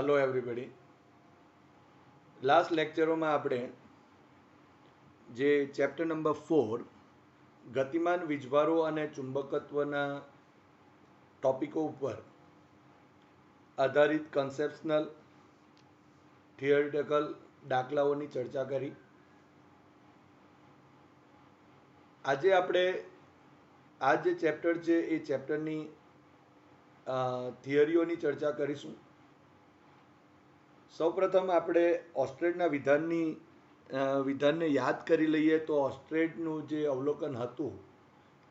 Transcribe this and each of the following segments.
Hello everybody. Last લેક્ચરોમાં આપણે જે chapter number 4 ગતિમાન વીજભારો અને ચુંબકત્વના ટોપિકો ઉપર આધારિત કન્સેપ્શનલ થિયરિટિકલ દાખલાઓની ચર્ચા કરી. આજે આપણે આ જે ચેપ્ટર છે એ ચેપ્ટરની થિયરીઓની ચર્ચા કરીશું. સૌપ્રથમ આપણે ઓસ્ટ્રેડના વિધાનને યાદ કરી લઈએ તો ઓસ્ટ્રેડનું જે અવલોકન હતું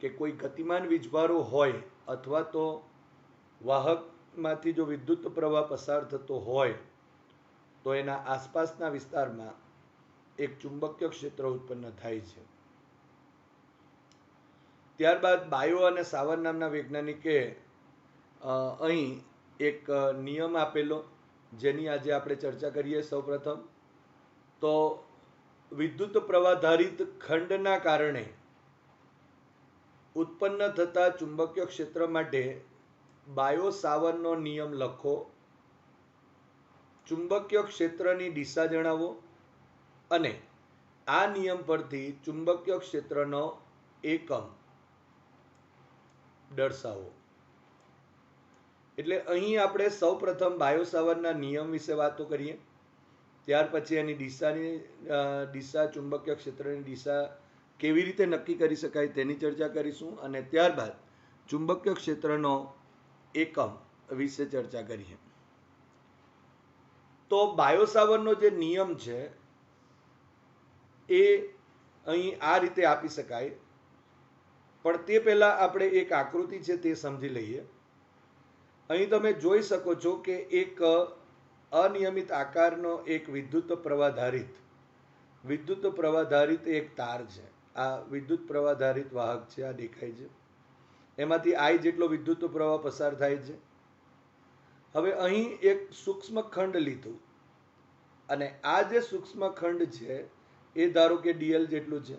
કે કોઈ ગતિમાન વીજભારો હોય અથવા તો વાહકમાંથી જો વિદ્યુત પ્રવાહ પસાર થતો હોય તો એના આસપાસના વિસ્તારમાં એક ચુંબકીય ક્ષેત્ર ઉત્પન્ન થાય છે. ત્યારબાદ બાયો અને સાવર નામના વૈજ્ઞાનિકે અહીં એક નિયમ આપેલો જેની આજે આપણે ચર્ચા કરીએ. સૌપ્રથમ તો વિદ્યુત પ્રવાધારિત ખંડના કારણે ઉત્પન્ન થતા ચુંબકીય ક્ષેત્ર માટે બાયો સાવરનો નિયમ લખો, ચુંબકીય ક્ષેત્રની દિશા જણાવો અને આ નિયમ પરથી ચુંબકીય ક્ષેત્રનો એકમ દર્શાવો. એટલે અહીં આપણે સૌપ્રથમ બાયો સાવરના નિયમ વિશે વાતો કરીએ, ત્યાર પછી એની દિશા ચુંબકીય ક્ષેત્રની દિશા કેવી રીતે નક્કી કરી શકાય તેની ચર્ચા કરીશું અને ત્યારબાદ ચુંબકીય ક્ષેત્રનો એકમ વિશે ચર્ચા કરીએ. તો બાયો સાવરનો જે નિયમ છે એ અહીં આ રીતે આપી શકાય, પણ તે પહેલા આપણે એક આકૃતિ છે તે સમજી લઈએ. અહીં તમે જોઈ શકો છો કે એક અનિયમિત આકારનો એક વિદ્યુત પ્રવાધારિત એક તાર છે. આ વિદ્યુત પ્રવાધારિત વાહક છે, આ દેખાય છે. એમાંથી I જેટલો વિદ્યુત પ્રવાહ પસાર થાય છે. હવે અહીં એક સૂક્ષ્મ ખંડ લીધું અને આ જે સૂક્ષ્મ ખંડ છે એ ધારો કે dl જેટલું છે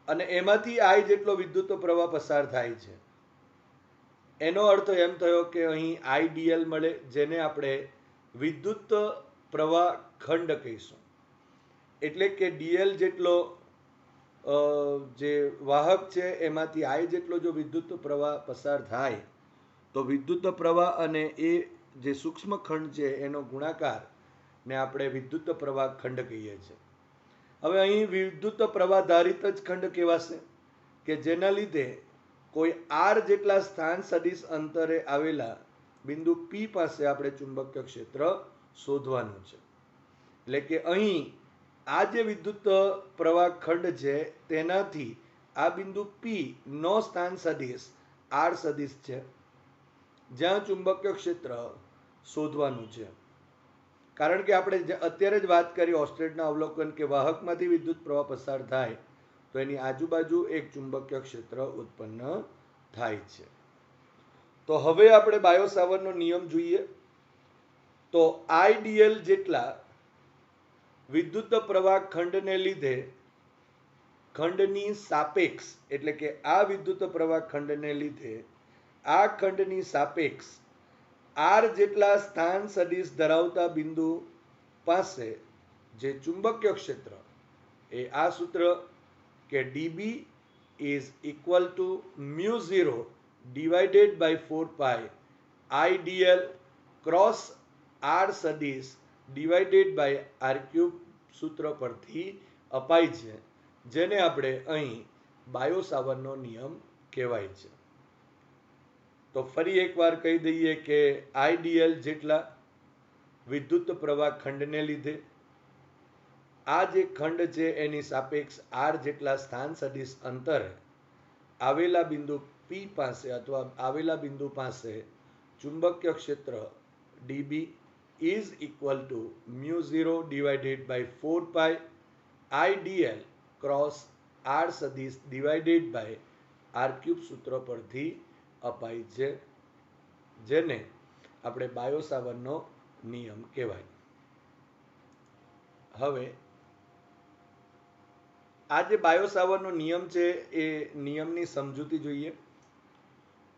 અને એમાંથી I જેટલો વિદ્યુત પ્રવાહ પસાર થાય છે. એનો અર્થ એમ થયો કે અહીં IDL મળે, જેને આપણે વિદ્યુત પ્રવાહ ખંડ કહીશું. એટલે કે dl જેટલો જે વાહક છે એમાંથી I જેટલો જો વિદ્યુત પ્રવાહ પસાર થાય તો વિદ્યુત પ્રવાહ અને એ જે સૂક્ષ્મ ખંડ છે એનો ગુણાકાર ને આપણે વિદ્યુત પ્રવાહ ખંડ કહીએ છીએ. હવે અહીં વિદ્યુત પ્રવાધારિત જ ખંડ કહેવાશે કે જેના લીધે કોઈ R જેટલા સ્થાન સદિશ અંતરે આવેલા બિંદુ P પાસે આપણે ચુંબકીય ક્ષેત્ર શોધવાનું છે. એટલે કે અહીં આ જે વિદ્યુત પ્રવાહ ખંડ છે તેનાથી આ બિંદુ P નો સ્થાન સદિશ R સદિશ છે, જ્યાં ચુંબકીય ક્ષેત્ર શોધવાનું છે. કારણ કે આપણે અત્યારે જ વાત કરી ઓસ્ટ્રેડના અવલોકન કે વાહકમાંથી વિદ્યુત પ્રવાહ પસાર થાય તો એની આજુબાજુ એક ચુંબકીય ક્ષેત્ર ઉત્પન્ન થાય છે. તો હવે આપણે બાયો સાવરનો નિયમ જોઈએ. તો IDL જેટલા વિદ્યુત પ્રવાહ ખંડને લીધે ખંડની સાપેક્ષ, એટલે કે આ વિદ્યુત પ્રવાહ ખંડને લીધે આ ખંડની સાપેક્ષ R જેટલા સ્થાન સદિશ ધરાવતા બિંદુ પાસે જે ચુંબકીય ક્ષેત્ર એ આ સૂત્ર કે dB is equal to μ0 divided by 4 pi IDL cross R સદિશ divided by R cube સૂત્ર પરથી અપાય છે, જેને આપણે અહીં બાયો સાવરનો નિયમ કહેવાય છે. તો ફરી એકવાર કહી દઈએ કે IDL જેટલા વિદ્યુત પ્રવાહ ખંડને લીધે આ જે ખંડ છે એની સાપેક્ષ R જેટલા સ્થાન સદિશ અંતરે આવેલા બિંદુ P પાસે અથવા આવેલા બિંદુ પાસે ચુંબકીય ક્ષેત્ર dB is equal to μ0 divided by 4 pi IDL cross R સદિશ divided by R cube સૂત્ર પરથી અપાય છે, જેને આપણે બાયો સાવરનો નિયમ કહેવાય. હવે આ જે બાયો સાવરનો નિયમ છે એ નિયમની સમજૂતી જોઈએ.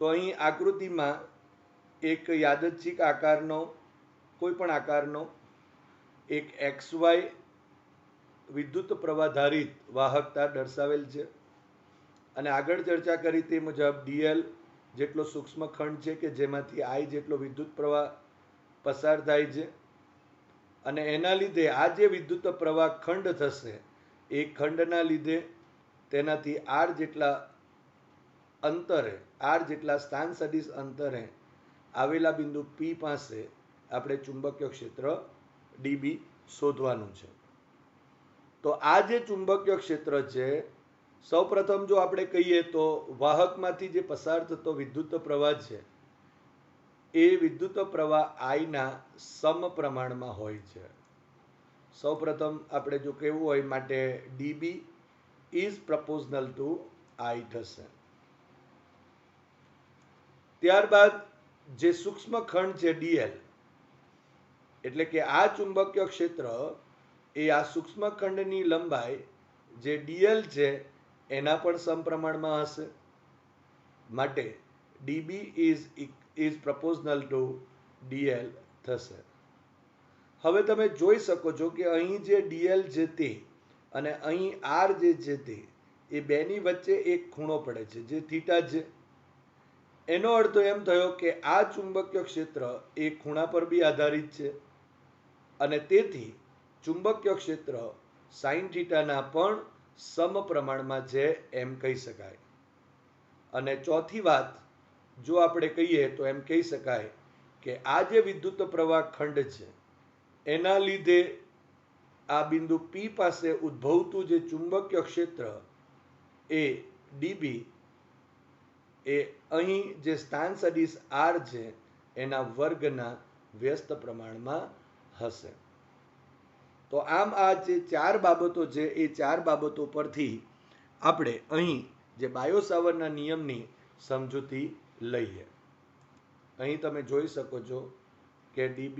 તો અહીં આકૃતિમાં એક યાદચ્છિક આકારનો કોઈ પણ આકારનો એક XY વિદ્યુત પ્રવાહ વાહકતા દર્શાવેલ છે અને આગળ ચર્ચા કરી તે મુજબ dl જેટલો સૂક્ષ્મ ખંડ છે કે જેમાંથી I જેટલો વિદ્યુત પ્રવાહ પસાર થાય છે અને એના લીધે આ જે વિદ્યુત પ્રવાહ ખંડ થશે એ ખંડના લીધે તેનાથી r જેટલા અંતરે r જેટલા સ્થાન સદિશ અંતરે આવેલા બિંદુ P પાસે આપણે ચુંબકીય ક્ષેત્ર dB શોધવાનું છે. તો આ જે ચુંબકીય ક્ષેત્ર છે, સૌપ્રથમ જો આપણે કહીએ તો વાહકમાંથી જે પસાર થતો વિદ્યુત પ્રવાહ છે એ વિદ્યુત પ્રવાહ I ના સમપ્રમાણમાં હોય છે. સૌપ્રથમ આપણે જો કહેવું હોય માટે dB is proportional to I થશે. ત્યારબાદ જે સૂક્ષ્મ ખંડ છે dl, એટલે કે આ ચુંબકીય ક્ષેત્ર એ આ સૂક્ષ્મ ખંડની લંબાઈ જે dl છે એના પણ સમપ્રમાણમાં હશે માટે dB is proportional to dl થશે. હવે તમે જોઈ શકો છો કે અહીં જે dl છે તે અને અહીં r જે છે તે એ બેની વચ્ચે એક ખૂણો પડે છે જે થીટા છે. એનો અર્થ એમ થયો કે આ ચુંબકીય ક્ષેત્ર એ ખૂણા પર બી આધારિત છે અને તેથી ચુંબકીય ક્ષેત્ર સાઇન થીટાના પણ સમપ્રમાણમાં છે એમ કહી શકાય. અને ચોથી વાત જો આપણે કહીએ તો એમ કહી શકાય કે આ જે વિદ્યુત પ્રવાહ ખંડ છે એના લીધે આ બિંદુ P પાસે ઉદ્ભવતું જે ચુંબકીય ક્ષેત્ર એ dB એ અહીં જે સ્થાન સદિશ r છે એના વર્ગના વ્યસ્ત પ્રમાણમાં હશે. તો આમ આ જે ચાર બાબતો છે એ ચાર બાબતો પરથી આપણે અહીં જે બાયો-સાવર્ટના નિયમની સમજૂતી લઈએ. અહીં તમે જોઈ શકો છો કે dB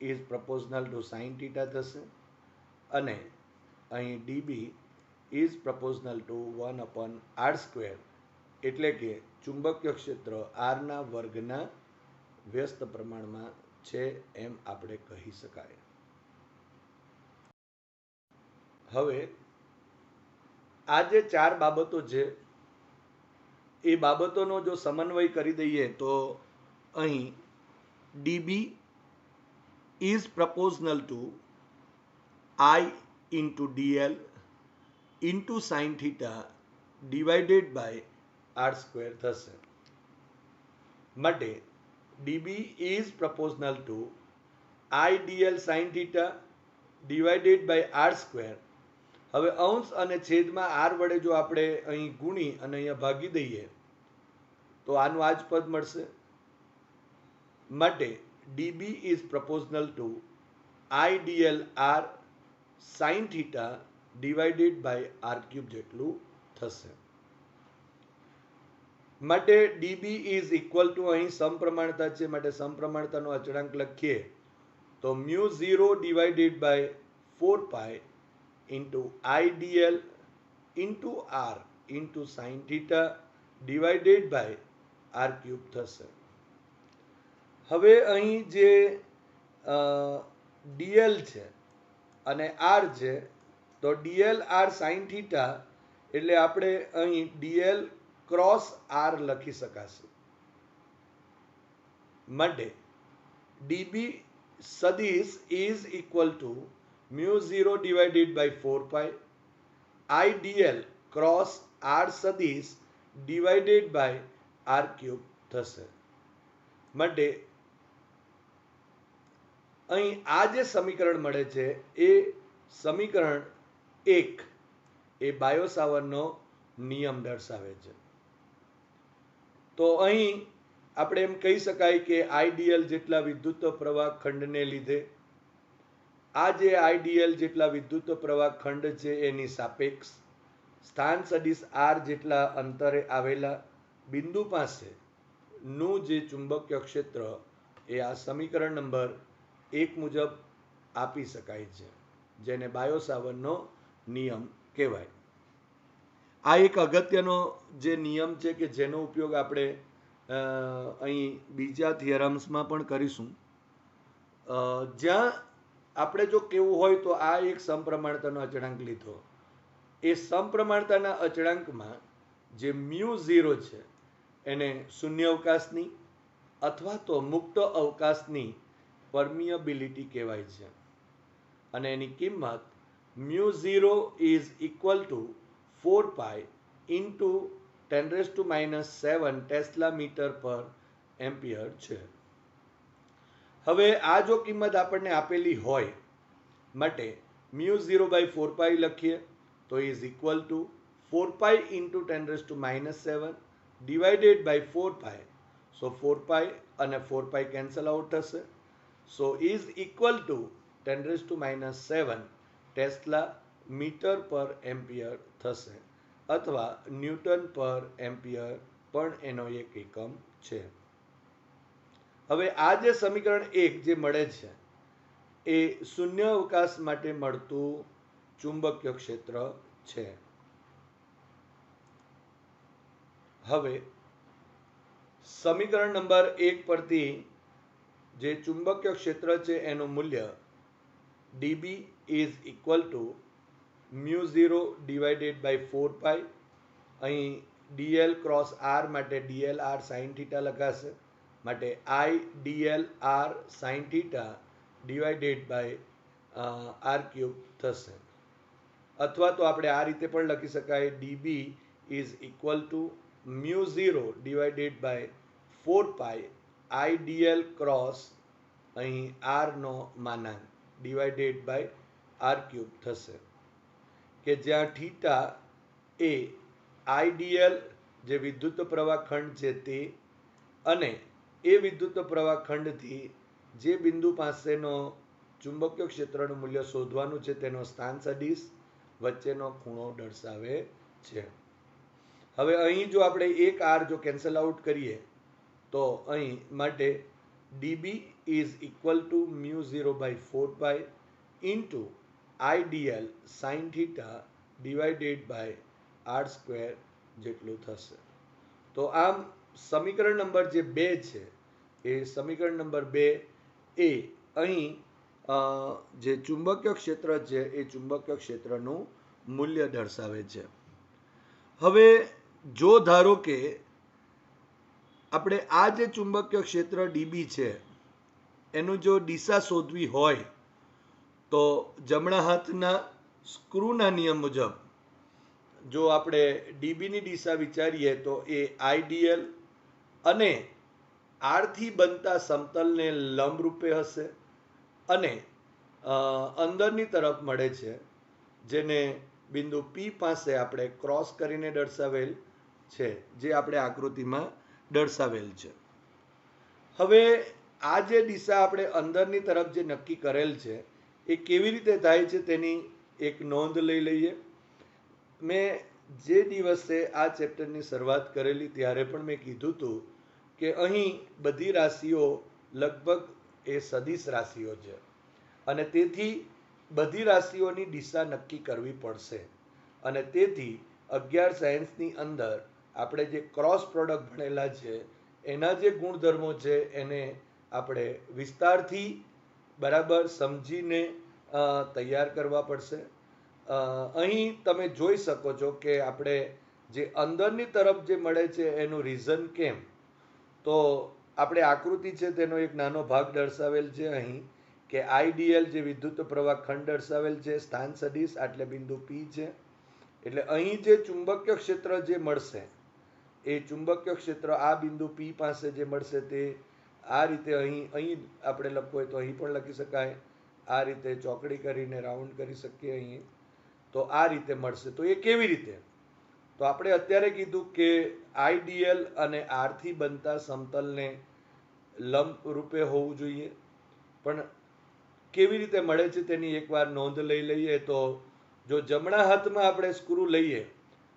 is proportional to sin theta થશે અને અહીં dB is proportional to 1/r², એટલે કે ચુંબકીય ક્ષેત્ર r ના વર્ગના વ્યસ્ત પ્રમાણમાં છે એમ આપણે કહી શકાય. હવે આ જે ચાર બાબતો છે એ બાબતોનો જો સમન્વય કરી દઈએ તો અહીં dB is proportional to I into dl into sin theta divided by r² થશે માટે dB is proportional to I dl sin theta divided by r². હવે અંશ અને છેદમાં r વડે જો આપણે અહીં ગુણી અને અહીંયા ભાગી દઈએ તો આનું આ જ પદ મળશે માટે dB is proportional to I dl r sin theta divided by r³ જેટલું થશે. માટે dB is equal to અહીં સમપ્રમાણતા છે માટે સમપ્રમાણતાનો અચળાંક લખીએ તો μ0 divided by 4 pi into I dl into r into sin theta divided by r³ થશે. હવે અહીં જે dl છે અને r છે તો dl r sin theta એટલે આપણે અહીં dl ક્રોસ r લખી શકાશે માટે dB સદિશ is equal to μ0 divided by 4 pi I dl cross r સદિશ divided by r³ થશે માટે અહીં આ જે સમીકરણ મળે છે એ સમીકરણ 1 એ બાયો-સાવર્ટનો નિયમ દર્શાવે છે. તો અહીં આપણે એમ કહી શકાય કે IDL જેટલા વિદ્યુત પ્રવાહ ખંડને લીધે આ જે IDL જેટલા વિદ્યુત પ્રવાહ ખંડ છે એની સાપેક્ષ સ્થાન સદિશ r જેટલા અંતરે આવેલા બિંદુ પાસે નું જે ચુંબકીય ક્ષેત્ર એ આ સમીકરણ નંબર 1 મુજબ આપી શકાય છે જેને બાયો-સાવર્ટનો નિયમ કહેવાય. આ એક અગત્યનો જે નિયમ છે કે જેનો ઉપયોગ આપણે અહીં બીજા થિયરમ્સમાં પણ કરીશું જ્યાં આપણે જો કેવું હોય તો આ એક સમપ્રમાણતાનો અચળાંક લીધો. એ સમપ્રમાણતાના અચળાંકમાં જે μ0 છે એને શૂન્ય અવકાશની અથવા તો મુક્ત અવકાશની પરમિયબિલિટી કહેવાય છે. અને એની કિંમત μ0 is equal to 4 pi into 10⁻⁷ tesla metre per ampere છે. હવે આ જો કિંમત આપણને આપેલી હોય માટે μ0/4 લખીએ તો is equal to 4 pi into 10⁻⁷ divided by 4 pi. So 4 pi અને 4 પાઈ કેન્સલ આઉટ થશે. So is equal to 10⁻⁷ tesla metre per ampere થશે અથવા ન્યૂટન પર એમ્પિયર પણ એનો એક એકમ છે. હવે આ જે સમીકરણ 1 જે મળે છે એ શૂન્ય અવકાશ માટે મળતું ચુંબકીય ક્ષેત્ર છે. હવે સમીકરણ નંબર 1 પરથી જે ચુંબકીય ક્ષેત્ર છે એનું મૂલ્ય dB is equal to μ0 divided by 4 pi. અહીં dl ક્રોસ r માટે dl r sin થીટા લખાશે માટે I dl r sin theta divided by r cube થશે. અથવા તો આપણે આ રીતે પણ લખી શકાય dB is equal to μ0 divided by 4 pi I dl cross અહીં r નો માનાંક ડિવાઇડેડ બાય r ક્યુબ થશે કે જ્યાં થીટા એ IDL જે વિદ્યુત પ્રવાહ ખંડ છે તે અને એ વિદ્યુત પ્રવાહ ખંડથી જે બિંદુ પાસેનો ચુંબકીય ક્ષેત્રનું મૂલ્ય શોધવાનું છે તેનો સ્થાન સદિશ વચ્ચેનો ખૂણો દર્શાવે છે. હવે અહીં જો આપણે એક r જો કેન્સલ આઉટ કરીએ તો અહીં માટે dB is equal to μ0/4 pi into IDL sin theta divided by r square જેટલું થશે. તો આમ સમીકરણ નંબર જે 2 છે એ સમીકરણ નંબર 2 એ અહીં જે ચુંબકીય ક્ષેત્ર છે એ ચુંબકીય ક્ષેત્રનું મૂલ્ય દર્શાવે છે. હવે જો ધારો કે આપણે આ જે ચુંબકીય ક્ષેત્ર dB છે એનું જો દિશા શોધવી હોય તો જમણા હાથના સ્ક્રૂના નિયમ મુજબ જો આપણે dBની દિશા વિચારીએ તો એ IDL અને r થી બનતા સમતલને લંબ રૂપે હશે અને અંદરની તરફ મળે છે જેને બિંદુ P પાસે આપણે ક્રોસ કરીને દર્શાવેલ છે જે આપણે આકૃતિમાં દર્શાવેલ છે. હવે આ જે દિશા આપણે અંદરની તરફ જે નક્કી કરેલ છે એ કેવી રીતે થાય છે તેની એક નોંધ લઈ લઈએ. મેં જે દિવસે આ ચેપ્ટરની શરૂઆત કરેલી ત્યારે પણ મેં કીધું હતું કે અહીં બધી રાશિઓ લગભગ એ સદિશ રાશિઓ છે અને તેથી બધી રાશિઓની દિશા નક્કી કરવી પડશે અને તેથી 11 સાયન્સની અંદર આપણે જે ક્રોસ પ્રોડક્ટ ભણેલા છે એના જે ગુણધર્મો છે એને આપણે વિસ્તારથી બરાબર સમજીને તૈયાર કરવા પડશે. અહીં તમે જોઈ શકો છો કે આપણે જે અંદરની તરફ જે મળે છે એનું રીઝન કેમ તો આપણે આકૃતિ છે તેનો એક નાનો ભાગ દર્શાવેલ છે અહીં કે IDL જે વિદ્યુત પ્રવાહ ખંડ દર્શાવેલ છે સ્થાન સદિશ એટલે બિંદુ P છે. એટલે અહીં જે ચુંબકીય ક્ષેત્ર જે મળશે એ ચુંબકીય ક્ષેત્ર આ બિંદુ P પાસે જે મળશે તે આ રીતે અહીં આપણે લખવું હોય તો અહીં પણ લખી શકાય. આ રીતે ચોકડી કરીને રાઉન્ડ કરી શકીએ અહીં તો આ રીતે મળશે. તો એ કેવી રીતે તો આપણે અત્યારે કીધું કે IDL અને r થી બનતા સમતલને લંબ રૂપે હોવું જોઈએ પણ કેવી રીતે મળે છે તેની એકવાર નોંધ લઈ લઈએ. તો જો જમણા હાથમાં આપણે સ્ક્રૂ લઈએ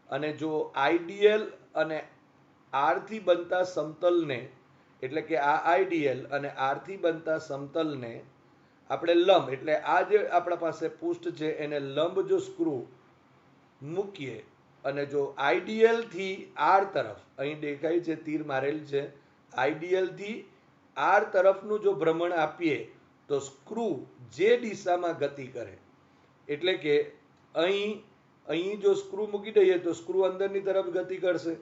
અને જો IDL અને r થી બનતા સમતલને એટલે કે આ IDL અને r થી બનતા સમતલને આપણે લંબ એટલે આ જે આપણા પાસે પૃષ્ઠ છે એને લંબ જો સ્ક્રૂ મૂકીએ અને જો IDL થી r તરફ અહીં દેખાય છે તીર મારેલ છે IDL થી r તરફનું જો ભ્રમણ આપીએ તો સ્ક્રૂ જે દિશામાં ગતિ કરે, એટલે કે અહીં જો સ્ક્રૂ મૂકી દઈએ તો સ્ક્રૂ અંદરની તરફ ગતિ કરશે,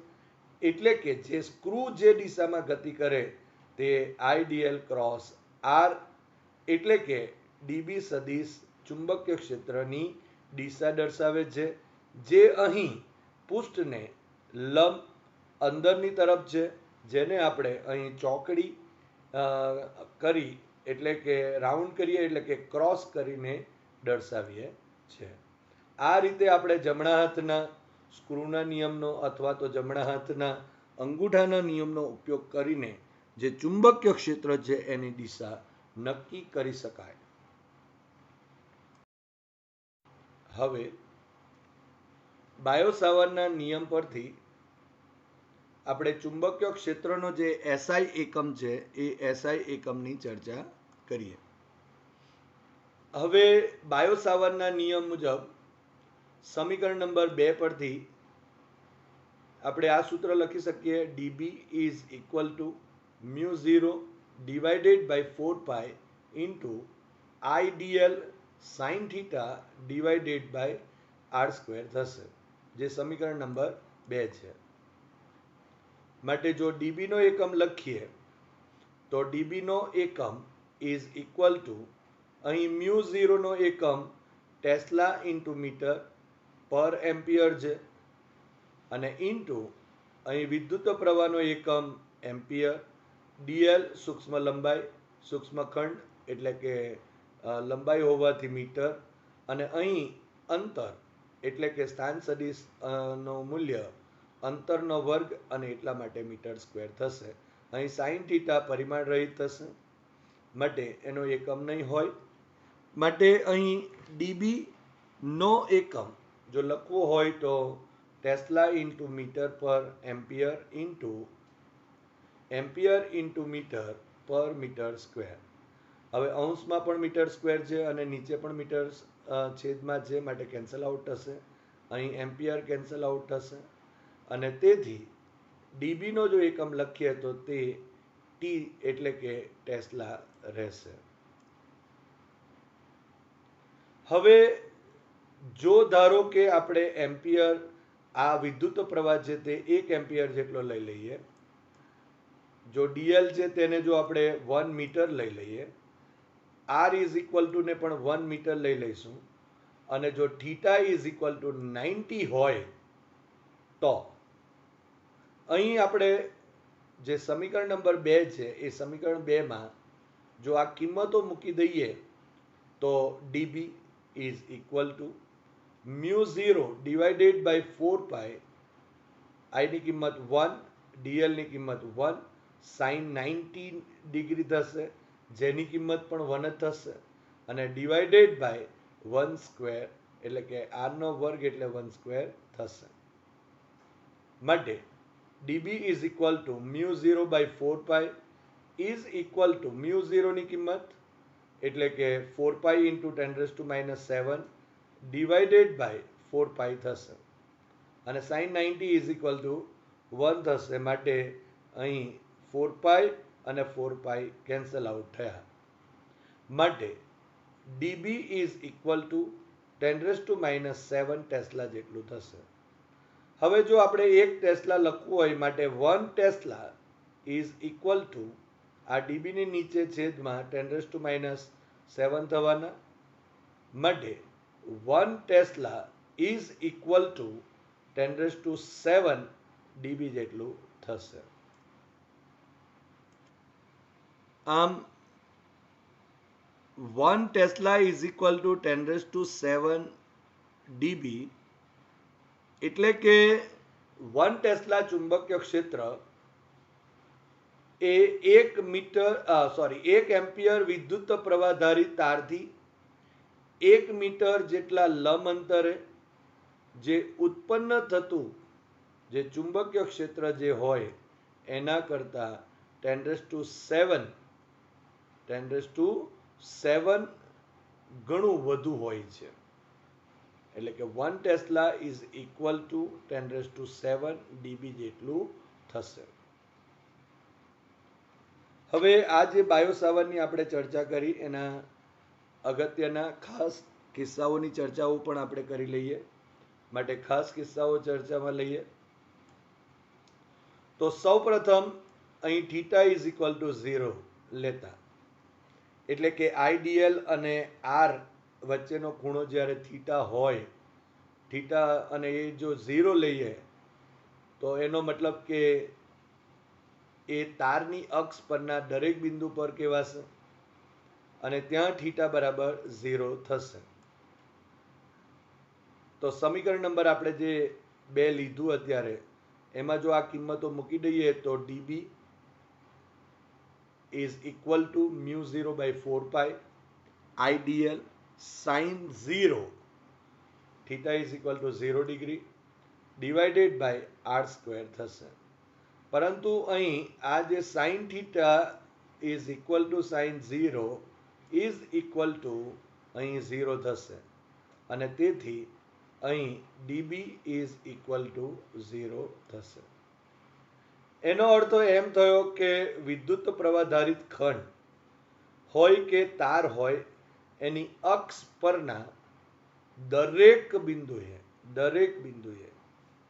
એટલે કે જે સ્ક્રૂ જે દિશામાં ગતિ કરે તે આઈડીએલ ક્રોસ આર, એટલે કે ડીબી સદિશ ચુંબકીય ક્ષેત્રની દિશા દર્શાવે છે, જે અહીં પૃષ્ઠને લંબ અંદરની તરફ છે, જેને આપણે અહીં ચોકડી કરી એટલે કે રાઉન્ડ કરીએ એટલે કે ક્રોસ કરીને દર્શાવીએ છીએ. આ રીતે આપણે જમણા હાથના સ્ક્રૂના નિયમનો અથવા તો જમણા હાથના અંગૂઠાના નિયમનો ઉપયોગ કરીને જે ચુંબકીય ક્ષેત્ર છે એની દિશા નક્કી કરી શકાય. હવે બાયો સાવરના નિયમ પરથી આપણે ચુંબકીય ક્ષેત્રનો જે એસઆઈ એકમ છે એ એસઆઈ એકમની ચર્ચા કરીએ. હવે બાયો સાવરના નિયમ મુજબ સમીકરણ નંબર 2 પરથી આપણે આ સૂત્ર લખી શકીએ, dB is equal to μ0 divided by 4 into IDL sin theta divided by R square થશે, જે સમીકરણ નંબર 2 છે. માટે જો ડીબી નો એકમ લખીએ તો ડીબી નો એકમ ઇઝ ઇક્વલ ટુ અહીં μ0 નો એકમ tesla into metre per ampere છે, અને ઇન્ટુ અહીં વિદ્યુત પ્રવાહનો એકમ એમ્પિયર, ડીએલ સૂક્ષ્મ લંબાઈ સૂક્ષ્મખંડ એટલે કે લંબાઈ હોવાથી મીટર, અને અહીં અંતર એટલે કે સ્થાન સદિશ નો મૂલ્ય અંતરનો વર્ગ અને એટલા માટે મીટર સ્ક્વેર થશે. અહીં સાઇન થીટા પરિમાણ રહિત થશે માટે એનો એકમ નહીં હોય. માટે અહીં ડીબી નો એકમ જો લખવો હોય તો tesla into metre per ampere into ampere into metre per metre square. હવે અંશમાં પણ મીટર સ્ક્વેર છે અને નીચે પણ મીટર છેદમાં છે માટે કેન્સલ આઉટ થશે. અહીં એમ્પિયર કેન્સલ આઉટ થશે અને તેથી ડીબી નો જો એકમ લખીએ તો તે ટી એટલે કે ટેસ્લા રહેશે. હવે જો ધારો કે આપણે એમ્પિયર આ વિદ્યુત પ્રવાહ છે તે 1 એમ્પિયર જેટલો લઈ લઈએ, જો ડીએલ છે તેને જો આપણે 1 મીટર લઈ લઈએ, આર ઇઝ ઇક્વલ ટુ ને પણ 1 મીટર લઈ લઈશું, અને જો થીટા ઇઝ ઇક્વલ ટુ 90 હોય તો અહીં આપણે જે સમીકરણ નંબર 2 છે એ સમીકરણ 2 માં જો આ કિંમતો મૂકી દઈએ તો dB is equal to μ0 divided by 4 આઈની કિંમત 1, ડીએલની કિંમત 1, સાઇન 90 ડિગ્રી થશે જેની કિંમત પણ 1 જ થશે, અને ડિવાઇડેડ બાય 1 સ્ક્વેર એટલે કે આરનો વર્ગ એટલે 1 સ્ક્વેર થશે. માટે D B is equal to μ0 by 4 is equal to μ0 ની કિંમત એટલે કે 4 ઇન્ટુ 10⁻⁷ ડિવાઇડેડ બાય 4 થશે, અને સાઇન 90 ઇઝ ઇક્વલ ટુ 1 થશે. માટે અહીં 4 અને 4 કેન્સલ આઉટ થયા. માટે D B is equal to 10⁻⁷ tesla જેટલું થશે. હવે જો આપણે 1 ટેસ્લા લખવું હોય માટે 1 ટેસ્લા ઇઝ ઇક્વલ ટુ આ ડીબીની નીચે છેદમાં 10⁻⁷ થવાના, માટે 1 tesla is equal two 10⁷ dB જેટલું થશે. આમ 1 tesla is equal two 10⁷ dB એટલે કે 1 ટેસ્લા ચુંબકીય ક્ષેત્ર એ 1 એમ્પિયર વિદ્યુત પ્રવાહધારી તારથી 1 મીટર જેટલા લંબ અંતરે જે ઉત્પન્ન થતું જે ચુંબકીય ક્ષેત્ર જે હોય એના કરતા 10⁷ ગણું વધુ હોય છે. એટલે કે 1 tesla is equal two 10⁷ dB જેટલું થશે. હવે આ જે બાયોસાવરની આપણે ચર્ચા કરી એના અગત્યના ખાસ કિસ્સાઓની ચર્ચાઓ પણ આપણે કરી લઈએ. માટે ખાસ કિસ્સાઓ ચર્ચામાં લઈએ. તો સૌપ્રથમ અહીં થીટા ઇઝ ઇક્વલ ટુ 0 લેતા, એટલે કે આઈડીએલ અને આર વચ્ચેનો ખૂણો જ્યારે થીટા હોય, થીટા અને એ જો 0 લઈએ તો એનો મતલબ કે એ તારની અક્ષ પરના દરેક બિંદુ પર કહેવાશે અને ત્યાં થીટા બરાબર 0 થશે. તો સમીકરણ નંબર આપણે જે 2 લીધું અત્યારે, એમાં જો આ કિંમતો મૂકી દઈએ તો dB is equal to mu 0 by 4 pi IDL sine 0 theta is equal to 0 degree divided by R square થશે. પરંતુ અહીં આ જે sine theta is equal to sine 0 is equal to અહીં 0 થશે અને તેથી અહીં ડીબી ઇઝ ઇક્વલ ટુ 0 થશે. એનો અર્થ એમ થયો કે વિદ્યુત પ્રવાહધારિત ખંડ હોય કે તાર હોય, એની અક્ષ પરના દરેક બિંદુએ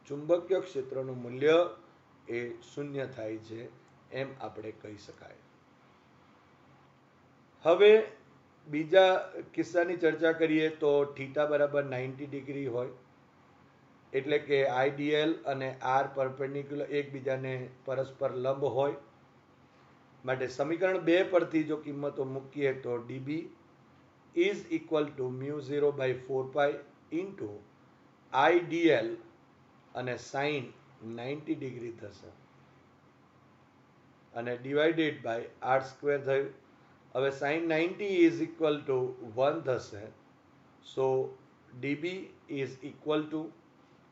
ચુંબકીય ક્ષેત્રનું મૂલ્ય એ 0 થાય છે એમ આપણે કહી શકાય. હવે બીજા કિસ્સાની ચર્ચા કરીએ તો થીટા બરાબર 90 ડિગ્રી હોય, એટલે કે આઈડીએલ અને આર પરપેન્ડિક્યુલર એકબીજાને પરસ્પર લંબ હોય. માટે સમીકરણ 2 પરથી જો કિંમતો મૂકીએ તો dB is equal to mu 0 by 4 pi into IDL અને સાઇન 90 ડિગ્રી થશે અને ડિવાઇડેડ બાય આર સ્ક્વેર થયું. હવે સાઇન 90 ઇઝ ઇક્વલ ટુ 1 થશે. So D B is equal to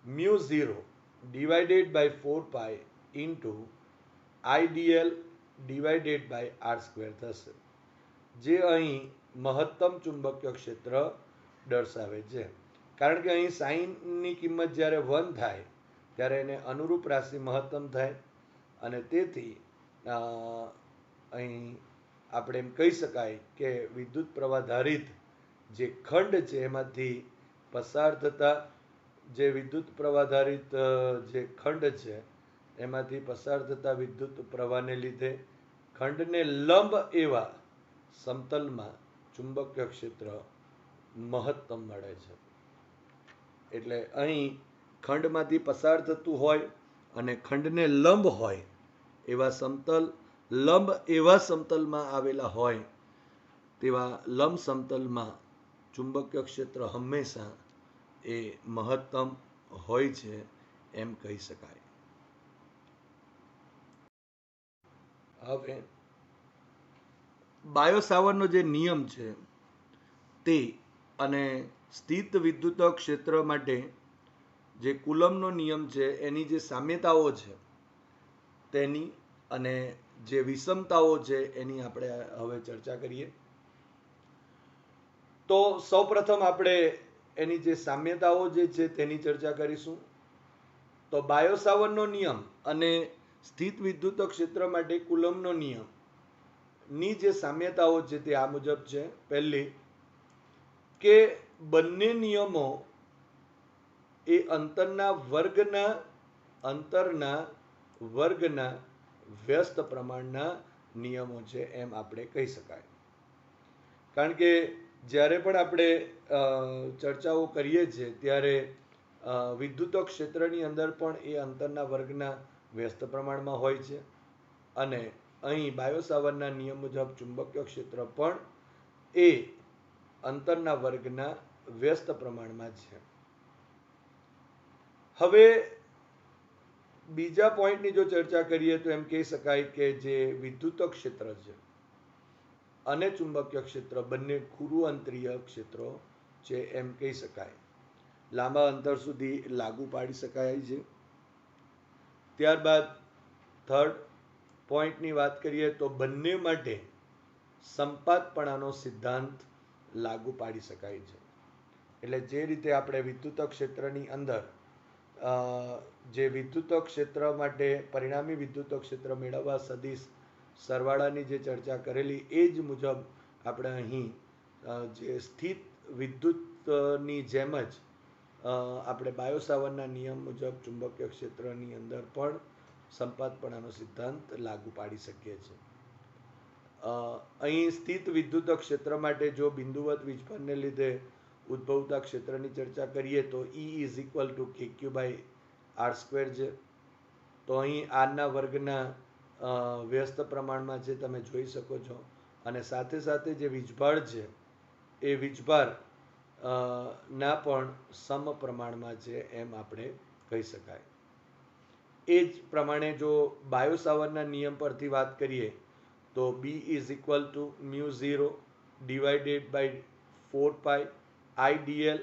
mu 0 divided by 4 pi into I D L divided by R square થશે, જે અહીં મહત્તમ ચુંબકીય ક્ષેત્ર દર્શાવે છે. કારણ કે અહીં સાઇનની કિંમત જ્યારે 1 થાય ત્યારે એને અનુરૂપ રાશિ મહત્તમ થાય અને તેથી અહીં આપણે એમ કહી શકાય કે વિદ્યુત પ્રવાહધારિત જે ખંડ છે એમાંથી પસાર થતા જે વિદ્યુત પ્રવાહધારિત જે ખંડ છે એમાંથી પસાર થતા વિદ્યુત પ્રવાહને લીધે ખંડને લંબ એવા સમતલમાં ચુંબકીય ક્ષેત્ર મહત્તમ મળે છે. એટલે અહીં ખંડમાંથી પસાર થતું હોય અને ખંડને લંબ હોય એવા સમતલમાં આવેલા હોય તેવા લંબ સમતલમાં ચુંબકીય ક્ષેત્ર હંમેશા એ મહત્તમ હોય છે એમ કહી શકાય. હવે બાયોસાવરનો જે નિયમ છે તે અને સ્થિત વિદ્યુત ક્ષેત્ર માટે જે કુલમનો નિયમ છે એની જે સામ્યતાઓ છે તેની અને જે વિષમતાઓ છે એની આપણે હવે ચર્ચા કરીએ. તો સૌપ્રથમ આપણે એની જે સામ્યતાઓ જે છે તેની ચર્ચા કરીશું. તો બાયોસાવરનો નિયમ અને સ્થિત વિદ્યુત ક્ષેત્ર માટે કુલમનો નિયમ ની જે સામ્યતાઓ છે તે આ મુજબ છે. પહેલી કે બંને નિયમો એ અંતરના વર્ગના વ્યસ્ત પ્રમાણના નિયમો છે એમ આપણે કહી શકાય. કારણ કે જ્યારે પણ આપણે ચર્ચાઓ કરીએ છીએ ત્યારે વિદ્યુત ક્ષેત્રની અંદર પણ એ અંતરના વર્ગના વ્યસ્ત પ્રમાણમાં હોય છે અને અહીં બાયોસાવરના નિયમ મુજબ ચુંબકીય ક્ષેત્ર પણ એ અંતરના વર્ગના વ્યસ્ત પ્રમાણમાં છે. હવે બીજા પોઈન્ટની જો ચર્ચા કરીએ તો એમ કહી શકાય કે જે વિદ્યુત ક્ષેત્ર છે અને ચુંબકીય ક્ષેત્ર બંને ગુરુ અંતરીય ક્ષેત્રો છે એમ કહી શકાય. લાંબા અંતર સુધી લાગુ પાડી શકાય છે. ત્યારબાદ થર્ડ પોઈન્ટની વાત કરીએ તો બંને માટે સંપાતપણાનો સિદ્ધાંત લાગુ પાડી શકાય છે. એટલે જે રીતે આપણે વિદ્યુત ક્ષેત્રની અંદર જે વિદ્યુત ક્ષેત્ર માટે પરિણામી વિદ્યુત ક્ષેત્ર મેળવવા સદિશ સરવાળાની જે ચર્ચા કરેલી એ જ મુજબ આપણે અહીં જે સ્થિત વિદ્યુતની જેમ જ આપણે બાયો સાવર્ટના નિયમ મુજબ ચુંબકીય ક્ષેત્રની અંદર પણ સંપાતપણાનો સિદ્ધાંત લાગુ પાડી શકીએ છીએ. અહીં સ્થિત વિદ્યુત ક્ષેત્ર માટે જો બિંદુવત વીજભારને લીધે ઉદ્ભવતા ક્ષેત્રની ચર્ચા કરીએ તો E is equal two KQ/R² છે. તો અહીં આરના વર્ગના વ્યસ્ત પ્રમાણમાં છે, તમે જોઈ શકો છો. અને સાથે સાથે જે વીજભાર છે એ વીજભાર ના પણ સમ પ્રમાણમાં છે એમ આપણે કહી શકાય. એ જ પ્રમાણે જો બાયો સાવર્ટના નિયમ પરથી વાત કરીએ તો B is equal to μ0 divided by 4π IDL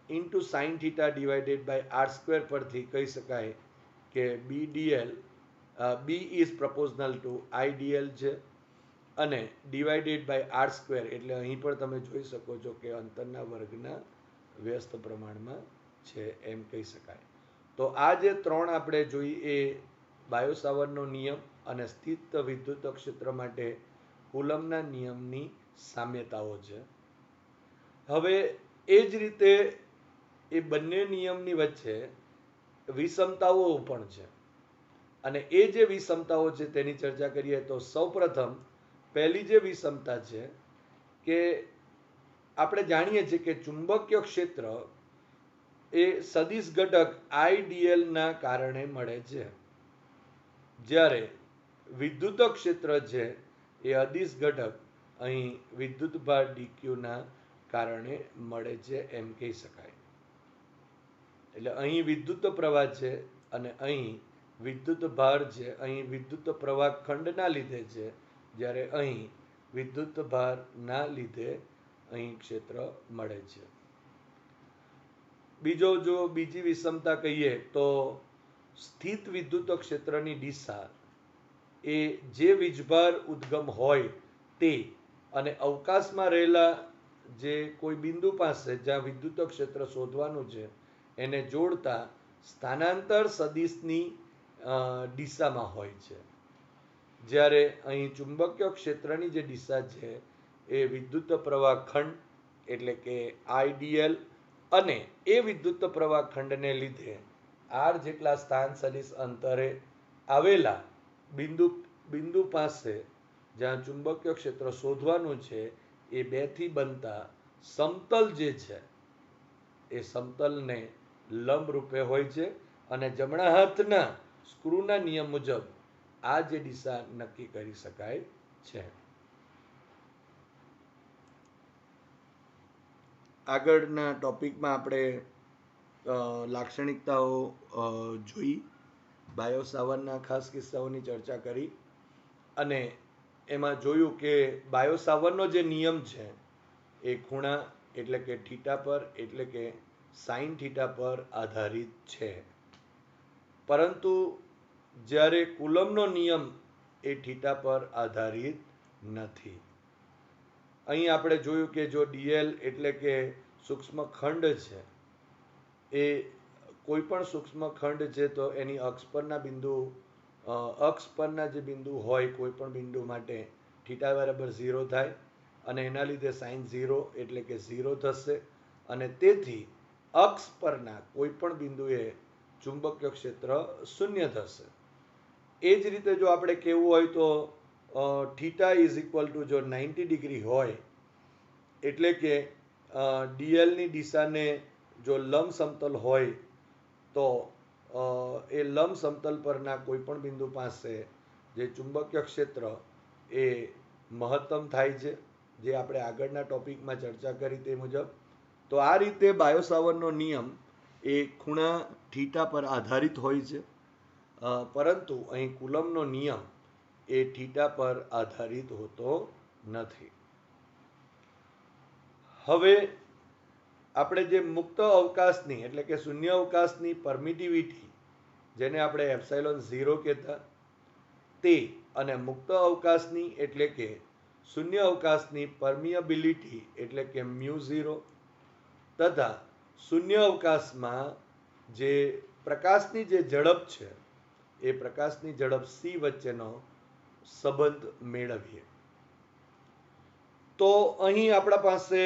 into sine theta divided by R² પરથી કહી શકાય કે BDL B is proportional to IDL છે અને ડિવાઇડેડ બાય R² એટલે અહીં પણ તમે જોઈ શકો છો કે અંતરના વર્ગના વ્યસ્ત પ્રમાણમાં છે એમ કહી શકાય. તો આ જે ત્રણ આપણે જોઈ એ બાયો સાવર્ટનો નિયમ અને સ્થિત વિદ્યુત ક્ષેત્ર માટે કુલમ્બના નિયમની સામ્યતાઓ છે. હવે એ જ રીતે એ બંને નિયમની વચ્ચે વિષમતાઓ પણ છે અને એ જે વિષમતાઓ છે તેની ચર્ચા કરીએ તો સૌપ્રથમ પહેલી જે વિષમતા છે કે આપણે જાણીએ છીએ કે ચુંબકીય ક્ષેત્ર એ સદિશ ઘટક IDL ના કારણે મળે છે, જ્યારે વિદ્યુત ક્ષેત્ર છે એ અદિશ ઘટક અહીં વિદ્યુતભાર DQ ના કારણે મળે છે એમ કહી શકાય. એટલે અહીં વિદ્યુત પ્રવાહ છે અને અહીં વિદ્યુત ભાર છે. અહીં વિદ્યુત પ્રવાહ ખંડના લીધે છે, જ્યારે અહીં વિદ્યુત ભાર ના લીધે અહીં ક્ષેત્ર મળે છે. બીજી વિષમતા કહીએ તો સ્થિત વિદ્યુત ક્ષેત્રની દિશા એ જે વીજભાર ઉદ્ગમ હોય તે અને અવકાશમાં રહેલા જે કોઈ બિંદુ પાસે જ્યાં વિદ્યુત ક્ષેત્ર શોધવાનું છે એને જોડતા સ્થાનાંતર સદિશની દિશામાં હોય છે, જ્યારે અહીં ચુંબકીય ક્ષેત્રની જે દિશા છે એ વિદ્યુત પ્રવાહ ખંડ એટલે કે IDL અને એ વિદ્યુત પ્રવાહ ખંડને લીધે R જેટલા સ્થાન સદિશ અંતરે આવેલા બિંદુ પાસે જ્યાં ચુંબકીય ક્ષેત્ર શોધવાનું છે એ બેથી બનતા સમતલ જે છે એ સમતલને લંબ રૂપે હોય છે અને જમણા હાથના સ્ક્રૂના નિયમ મુજબ આ જે દિશા નક્કી કરી શકાય છે. આગળના ટોપિકમાં આપણે લાક્ષણિકતાઓ જોઈ, બાયો સાવર્ટના ખાસ કિસ્સાઓની ચર્ચા કરી અને એમાં જોયું કે બાયો સાવર્ટનો જે નિયમ છે એ ખૂણા એટલે કે થીટા પર એટલે કે સાઇન થીટા પર આધારિત છે, પરંતુ જ્યારે કુલમ્બનો નિયમ એ થીટા પર આધારિત નથી. અહીં આપણે જોયું કે જો DL એટલે કે સૂક્ષ્મ ખંડ છે એ કોઈ પણ સૂક્ષ્મ ખંડ છે તો એની અક્ષ પરના જે બિંદુ હોય કોઈ પણ બિંદુ માટે થીટા બરાબર 0 થાય અને એના લીધે સાઇન 0 એટલે કે 0 થશે અને તેથી અક્ષ પરના કોઈ પણ બિંદુએ ચુંબકીય ક્ષેત્ર શૂન્ય થશે. એ જ રીતે જો આપણે કહેવું હોય તો થીટા ઇઝ ઇક્વલ ટુ જો 90 ડિગ્રી હોય એટલે કે DL ની દિશાને જો લંબ સમતલ હોય તો એ લંબ સમતલ પરના કોઈ પણ બિંદુ પાસે જે ચુંબકીય ક્ષેત્ર એ મહત્તમ થાય છે, જે આપણે આગળના ટોપિકમાં ચર્ચા કરી તે મુજબ. તો આ રીતે બાયો સાવર્ટનો નિયમ એ ખૂણા થીટા પર આધારિત હોય છે, પરંતુ અહીં કુલમ્બનો નિયમ એ થીટા પર આધારિત હોતો નથી. હવે આપણે જે મુક્ત અવકાશની એટલે કે શૂન્ય અવકાશની પરમિટિવિટી જેને આપણે એપ્સાઇલોન 0 કહેતા તે અને મુક્ત અવકાશની એટલે કે શૂન્ય અવકાશની પરમિએબિલિટી એટલે કે μ0 તથા શૂન્ય અવકાશમાં જે પ્રકાશની જે ઝડપ છે એ પ્રકાશની ઝડપ c વચ્ચેનો સંબંધ મેળવીએ. તો અહીં આપણા પાસે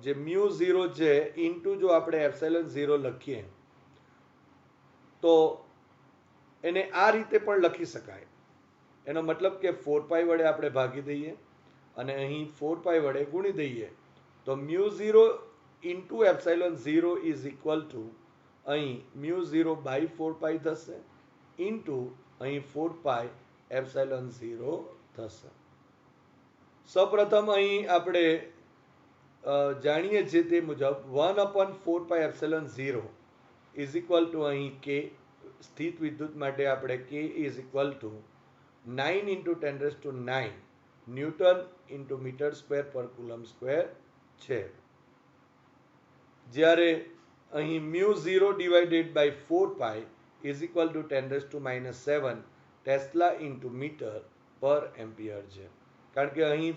જે મ્યુ 0 છે ઇન્ટુ જો આપણે એપ્સિલોન 0 લખીએ તો એને આ રીતે પણ લખી શકાય. એનો મતલબ કે 4 વડે આપણે ભાગી દઈએ અને અહીં 4 વડે ગુણી દઈએ તો mu 0 into epsilon 0 is equal to અહીં મ્યુ 0 બાય 4 થશે ઇન્ટુ અહીં 4 એપ્સિલોન 0 થશે. સૌપ્રથમ અહીં આપણે જાણીએ છીએ તે મુજબ 1/4 એપ્સિલોન 0 ઇઝ ઇક્વલ ટુ અહીં કે સ્થિત વિદ્યુત માટે આપણે k is equal to 9 × 10⁹ newton into metre square per coulomb square છે. જ્યારે અહીં mu 0 divided by 4 is equal to 10⁻7 tesla into metre per ampere છે. કારણ કે અહીં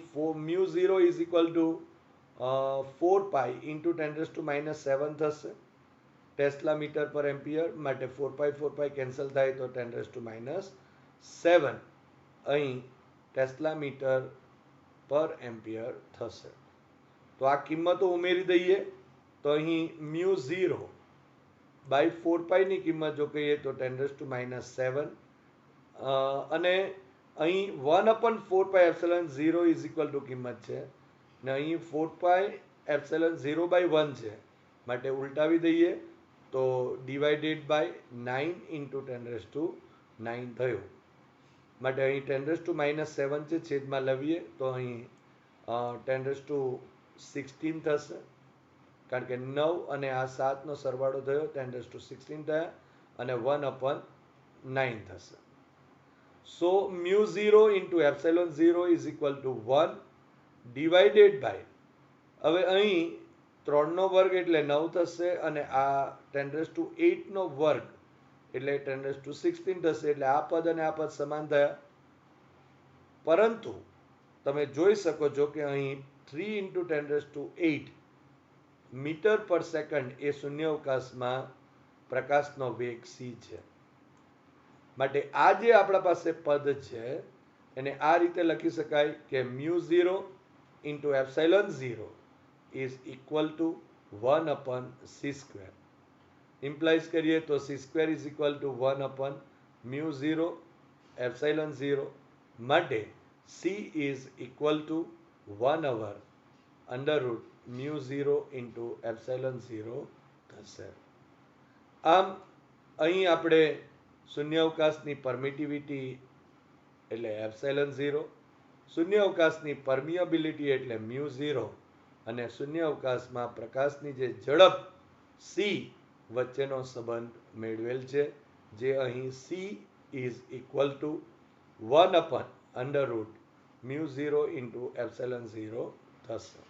mu 0 is equal to 4 into 10⁻7 થશે ટેસ્લા મીટર પર એમ્પિયર માટે 4 cancel થાય તો 10⁻7 અહીં ટેસ્લા મીટર પર એમ્પિયર થશે. તો આ કિંમતો ઉમેરી દઈએ તો અહીં મ્યુ 0 બાય 4 ની કિંમત જો કહીએ તો 10⁻7 અને અહીં 1/4 એપ્સિલોન 0 ઇઝ ઇક્વલ ટુ કિંમત છે ને અહીં 4 એપ્સિલોન 0 બાય 1 છે માટે ઉલટાવી દઈએ તો ડિવાઇડેડ બાય 9 ઇન્ટુ 10⁻9 થયું માટે અહીં 10⁻7 છે છેદમાં લઈએ તો અહીં 10⁻16 થશે કારણ કે 9 અને આ 7 નો સરવાળો થયો 10⁻16 થયા અને 1/9 થશે. So mu 0 into epsilon 0 is equal to 1 divided by હવે અહીં 3 વર્ગ એટલે 9 થશે અને આ 10⁸ નો વર્ગ એટલે 10⁻16 થશે એટલે આ પદ અને આ પદ સમાન થયા. પરંતુ તમે જોઈ શકો છો કે અહીં 3 × 10⁸ મીટર પર સેકન્ડ એ શૂન્ય અવકાશમાં પ્રકાશનો વેગ c છે. માટે આ જે આપણા પાસે પદ છે એને આ રીતે લખી શકાય કે mu 0 into epsilon 0 is equal two 1/c². Implies કરીએ તો c² is equal two 1/μ0 epsilon 0 માટે c is equal to 1/√μ0 into epsilon 0 થશે. આમ અહીં આપણે શૂન્યાવકાશની પરમિટિવિટી એટલે એપ્સિલોન 0, શૂન્યાવકાશની પરમિએબિલિટી એટલે μ0 અને શૂન્યાવકાશમાં પ્રકાશની જે ઝડપ c વચ્ચેનો સંબંધ મેળવેલ છે જે અહીં c is equal to 1/√μ0 into epsilon 0 થશે.